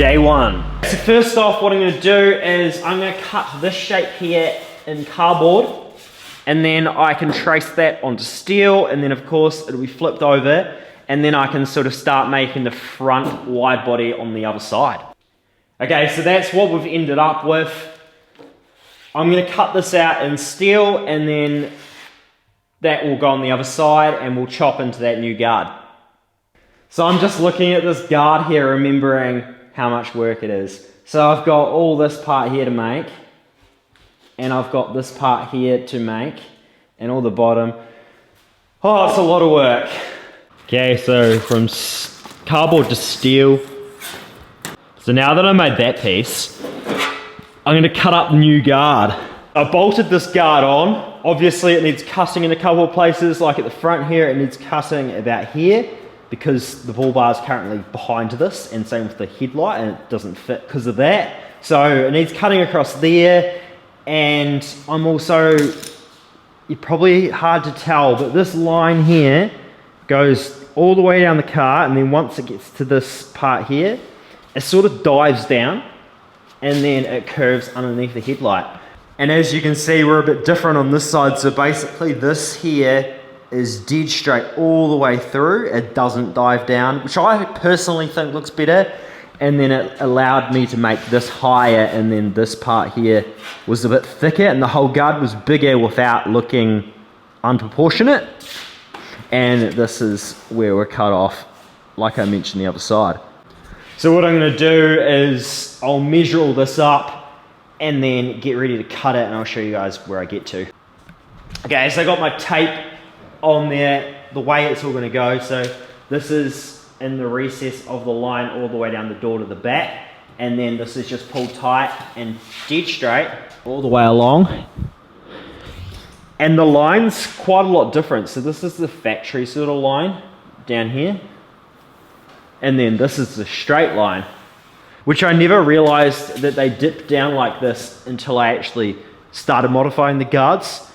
day one. So first off, what I'm gonna do is I'm gonna cut this shape here in cardboard, and then I can trace that onto steel, and then of course it'll be flipped over, and then I can sort of start making the front wide body on the other side. Okay, so that's what we've ended up with. I'm gonna cut this out in steel, and then that will go on the other side, and we'll chop into that new guard. So I'm just looking at this guard here, remembering how much work it is. So I've got all this part here to make, and I've got this part here to make, and all the bottom. Oh, it's a lot of work. Okay, so from cardboard to steel. So now that I made that piece, I'm gonna cut up the new guard. I bolted this guard on. Obviously it needs cutting in a couple of places, like at the front here, it needs cutting about here, because the bull bar is currently behind this, and same with the headlight, and it doesn't fit because of that. So it needs cutting across there, and I'm also, you're probably hard to tell, but this line here goes all the way down the car, and then once it gets to this part here, it sort of dives down, and then it curves underneath the headlight. And as you can see, we're a bit different on this side, so basically this here is dead straight all the way through. It doesn't dive down, which I personally think looks better. And then it allowed me to make this higher, and then this part here was a bit thicker, and the whole guard was bigger without looking unproportionate. And this is where we're cut off, like I mentioned the other side. So what I'm gonna do is I'll measure all this up and then get ready to cut it, and I'll show you guys where I get to. Okay, so I got my tape on there, the way it's all gonna go. So this is in the recess of the line all the way down the door to the back, and then this is just pulled tight and dead straight all the way along. And the line's quite a lot different. So this is the factory sort of line down here, and then this is the straight line, which I never realized that they dipped down like this until I actually started modifying the guards.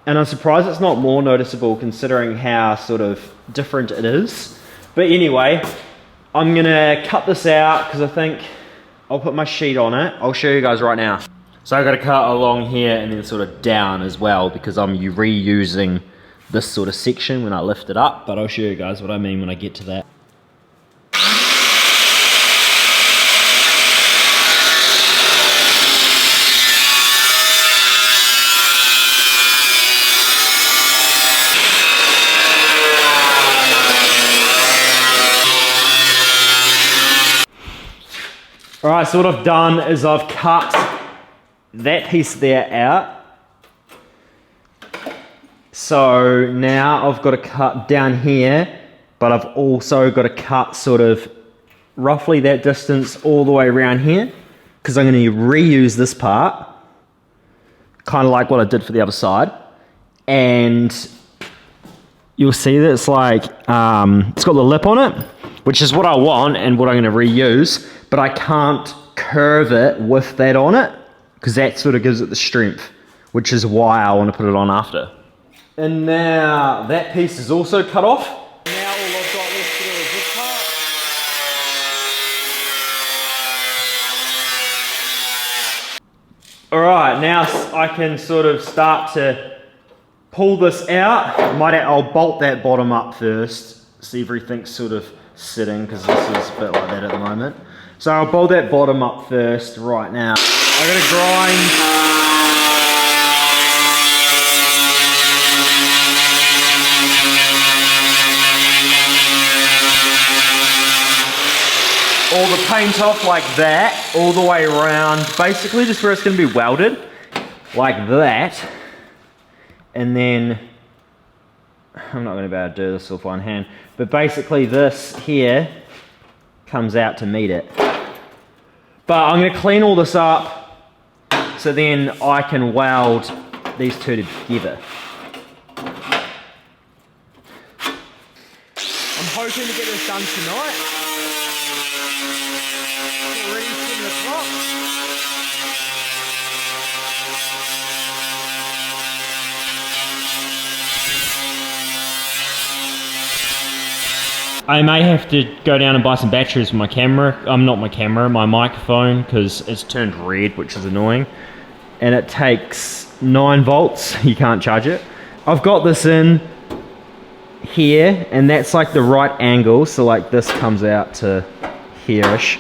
And I'm surprised it's not more noticeable considering how sort of different it is. But anyway, I'm gonna cut this out because I think I'll put my sheet on it. I'll show you guys right now. So I've got to cut along here and then sort of down as well, because I'm reusing this sort of section when I lift it up. But I'll show you guys what I mean when I get to that. Alright, so what I've done is I've cut that piece there out. So now I've got to cut down here, but I've also got to cut sort of roughly that distance all the way around here, because I'm going to reuse this part, kind of like what I did for the other side. And you'll see that it's like, it's got the lip on it, which is what I want and what I'm going to reuse, but I can't curve it with that on it, because that sort of gives it the strength, which is why I want to put it on after. And now that piece is also cut off. Now all I've got left to do is this part. Alright, now I can sort of start to pull this out. I'll bolt that bottom up first, so everything's sort of sitting, because this is a bit like that at the moment. So I'll bolt that bottom up first right now. I gotta grind. All the paint off like that, all the way around, basically just where it's gonna be welded, like that. And then, I'm not gonna be able to do this with one hand, but basically this here comes out to meet it. But I'm gonna clean all this up so then I can weld these two together. I'm hoping to get this done tonight. It's already 7 o'clock. I may have to go down and buy some batteries for my camera. Not my camera, my microphone, because it's turned red, which is annoying. And it takes 9 volts, you can't charge it. I've got this in here, and that's like the right angle, so like this comes out to here-ish.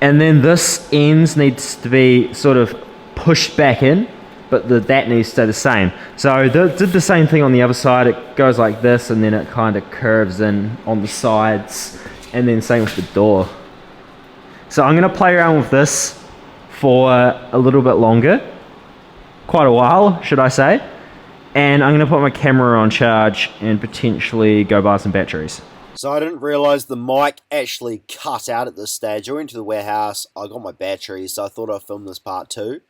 And then this ends needs to be sort of pushed back in, but that needs to stay the same. So I did the same thing on the other side. It goes like this, and then it kind of curves in on the sides, and then same with the door. So I'm gonna play around with this for a little bit longer, quite a while, should I say. And I'm gonna put my camera on charge and potentially go buy some batteries. So I didn't realise the mic actually cut out at this stage. I went to the warehouse, I got my batteries, so I thought I'd film this part too.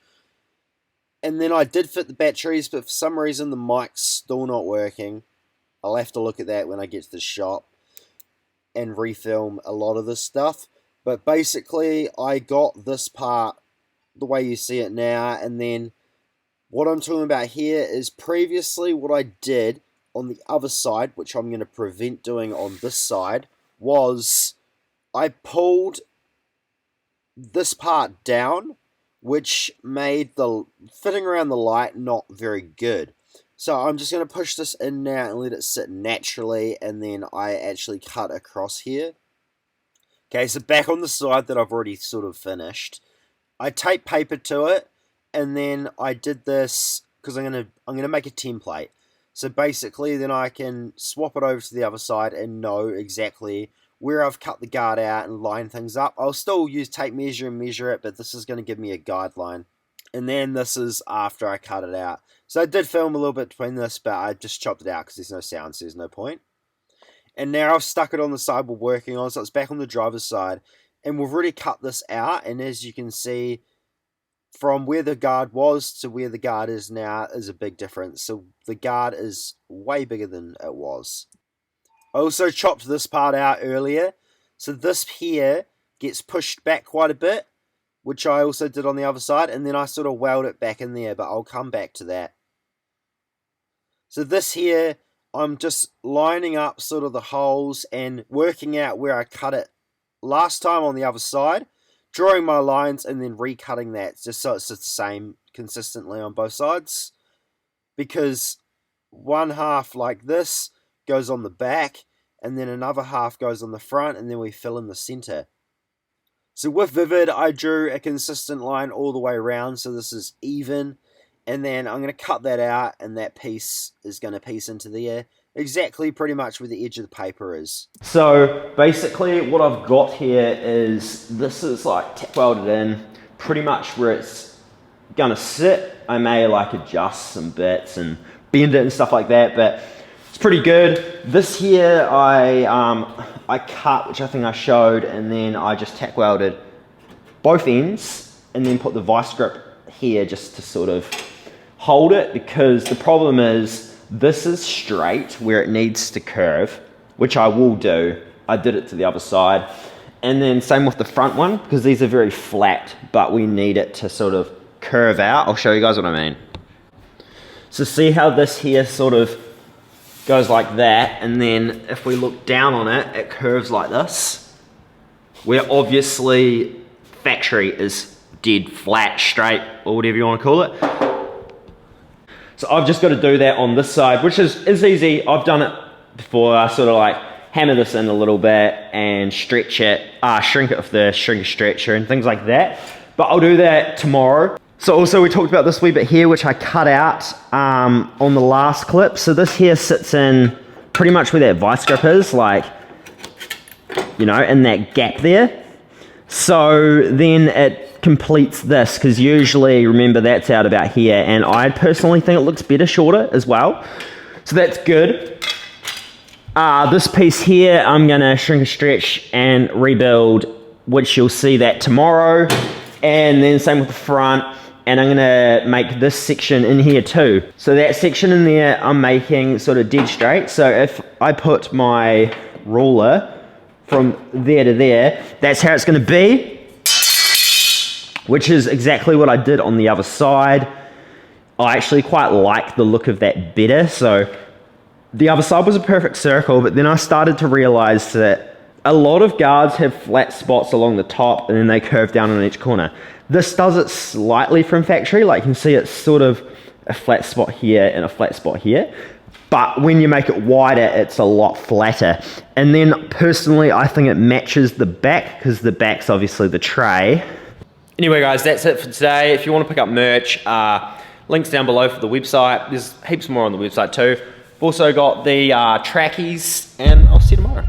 And then I did fit the batteries, but for some reason the mic's still not working. I'll have to look at that when I get to the shop and refilm a lot of this stuff. But basically, I got this part the way you see it now, and then what I'm talking about here is previously what I did on the other side, which I'm going to prevent doing on this side, was I pulled this part down, which made the fitting around the light not very good. So I'm just going to push this in now and let it sit naturally, and then I actually cut across here. Okay, so back on the side that I've already sort of finished, I taped paper to it, and then I did this because I'm gonna make a template. So basically, then I can swap it over to the other side and know exactly where I've cut the guard out and line things up. I'll still use tape measure and measure it, but this is going to give me a guideline. And then this is after I cut it out. So I did film a little bit between this, but I just chopped it out because there's no sound, so there's no point. And now I've stuck it on the side we're working on, so it's back on the driver's side. And we've already cut this out, and as you can see, from where the guard was to where the guard is now is a big difference. So the guard is way bigger than it was. I also chopped this part out earlier. So this here gets pushed back quite a bit, which I also did on the other side. And then I sort of weld it back in there, but I'll come back to that. So this here, I'm just lining up sort of the holes and working out where I cut it last time on the other side, drawing my lines and then recutting that just so it's the same consistently on both sides, because one half like this goes on the back and then another half goes on the front, and then we fill in the center. So with Vivid, I drew a consistent line all the way around, so this is even, and then I'm going to cut that out, and that piece is going to piece into there exactly pretty much where the edge of the paper is. So basically what I've got here is, this is like tack welded in pretty much where it's gonna sit. I may like adjust some bits and bend it and stuff like that, but it's pretty good. This here I cut, which I think I showed, and then I just tack welded both ends and then put the vice grip here just to sort of hold it, because the problem is this is straight where it needs to curve, which I will do. I did it to the other side. And then same with the front one, because these are very flat, but we need it to sort of curve out. I'll show you guys what I mean. So see how this here sort of goes like that, and then if we look down on it, it curves like this, where obviously factory is dead flat, straight, or whatever you want to call it. So I've just got to do that on this side, which is easy. I've done it before. I sort of like hammer this in a little bit and stretch it, shrink it with the shrink stretcher and things like that. But I'll do that tomorrow. So also we talked about this wee bit here, which I cut out on the last clip. So this here sits in pretty much where that vice grip is, like, you know, in that gap there. So then it completes this, because usually, remember, that's out about here, and I personally think it looks better shorter as well, so that's good. This piece here I'm gonna shrink and stretch and rebuild, which you'll see that tomorrow, and then same with the front, and I'm gonna make this section in here too. So that section in there I'm making sort of dead straight, so if I put my ruler from there to there, that's how it's gonna be, which is exactly what I did on the other side. I actually quite like the look of that better. So the other side was a perfect circle, but then I started to realize that A lot of guards have flat spots along the top and then they curve down on each corner. This does it slightly from factory, like you can see it's sort of a flat spot here and a flat spot here. But when you make it wider, it's a lot flatter. And then personally, I think it matches the back because the back's obviously the tray. Anyway guys, that's it for today. If you want to pick up merch, links down below for the website. There's heaps more on the website too. We've also got the trackies, and I'll see you tomorrow.